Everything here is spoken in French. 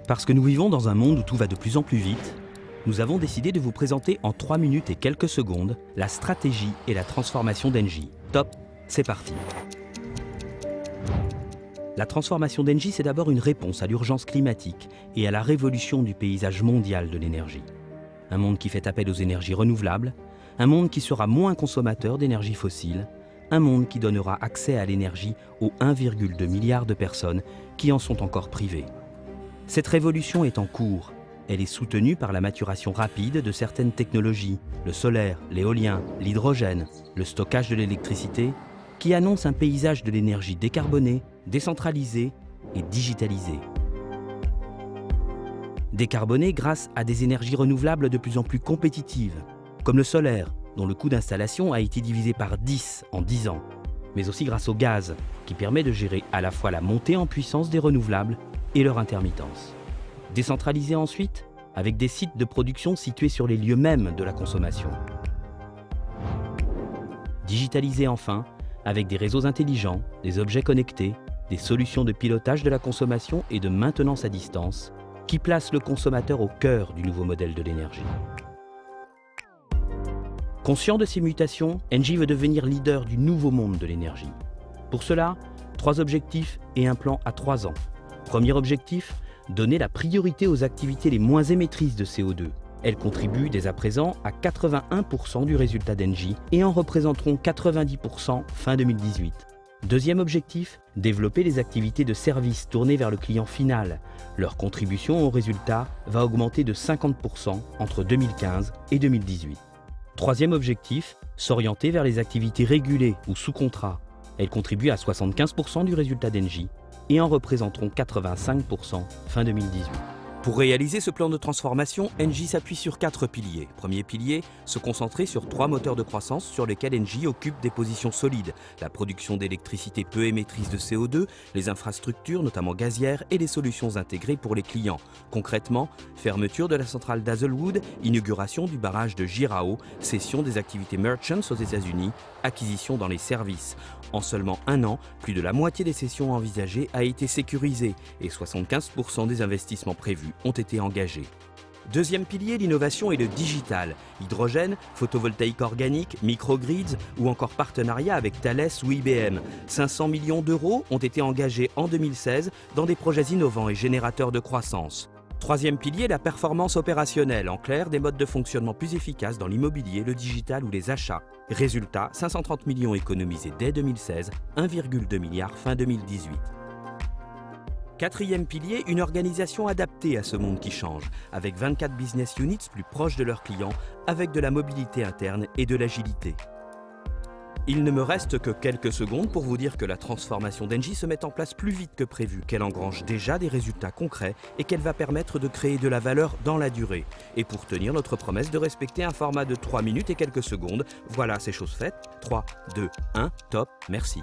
Parce que nous vivons dans un monde où tout va de plus en plus vite, nous avons décidé de vous présenter en 3 minutes et quelques secondes la stratégie et la transformation d'Engie. Top, c'est parti. La transformation d'Engie, c'est d'abord une réponse à l'urgence climatique et à la révolution du paysage mondial de l'énergie. Un monde qui fait appel aux énergies renouvelables, un monde qui sera moins consommateur d'énergie fossile, un monde qui donnera accès à l'énergie aux 1,2 milliard de personnes qui en sont encore privées. Cette révolution est en cours. Elle est soutenue par la maturation rapide de certaines technologies, le solaire, l'éolien, l'hydrogène, le stockage de l'électricité, qui annoncent un paysage de l'énergie décarboné, décentralisé et digitalisé. Décarboné grâce à des énergies renouvelables de plus en plus compétitives, comme le solaire, dont le coût d'installation a été divisé par 10 en 10 ans, mais aussi grâce au gaz, qui permet de gérer à la fois la montée en puissance des renouvelables et leur intermittence. Décentralisé ensuite, avec des sites de production situés sur les lieux mêmes de la consommation. Digitalisé enfin, avec des réseaux intelligents, des objets connectés, des solutions de pilotage de la consommation et de maintenance à distance, qui placent le consommateur au cœur du nouveau modèle de l'énergie. Conscient de ces mutations, Engie veut devenir leader du nouveau monde de l'énergie. Pour cela, 3 objectifs et un plan à 3 ans. Premier objectif, donner la priorité aux activités les moins émettrices de CO2. Elles contribuent dès à présent à 81% du résultat d'Engie et en représenteront 90% fin 2018. Deuxième objectif, développer les activités de service tournées vers le client final. Leur contribution au résultat va augmenter de 50% entre 2015 et 2018. Troisième objectif, s'orienter vers les activités régulées ou sous contrat. Elles contribuent à 75% du résultat d'Engie et en représenteront 85% fin 2018. Pour réaliser ce plan de transformation, Engie s'appuie sur 4 piliers. Premier pilier, se concentrer sur 3 moteurs de croissance sur lesquels Engie occupe des positions solides. La production d'électricité peu émettrice de CO2, les infrastructures, notamment gazières, et les solutions intégrées pour les clients. Concrètement, fermeture de la centrale d'Hazelwood, inauguration du barrage de Jirao, cession des activités merchants aux États-Unis, acquisition dans les services. En seulement 1 an, plus de la moitié des cessions envisagées a été sécurisée et 75% des investissements prévus ont été engagés. Deuxième pilier, l'innovation et le digital. Hydrogène, photovoltaïque organique, microgrids ou encore partenariat avec Thales ou IBM. 500 millions d'euros ont été engagés en 2016 dans des projets innovants et générateurs de croissance. Troisième pilier, la performance opérationnelle. En clair, des modes de fonctionnement plus efficaces dans l'immobilier, le digital ou les achats. Résultat, 530 millions économisés dès 2016, 1,2 milliard fin 2018. Quatrième pilier, une organisation adaptée à ce monde qui change, avec 24 business units plus proches de leurs clients, avec de la mobilité interne et de l'agilité. Il ne me reste que quelques secondes pour vous dire que la transformation d'Engie se met en place plus vite que prévu, qu'elle engrange déjà des résultats concrets et qu'elle va permettre de créer de la valeur dans la durée. Et pour tenir notre promesse de respecter un format de 3 minutes et quelques secondes, voilà, c'est chose faite. 3, 2, 1, top, merci.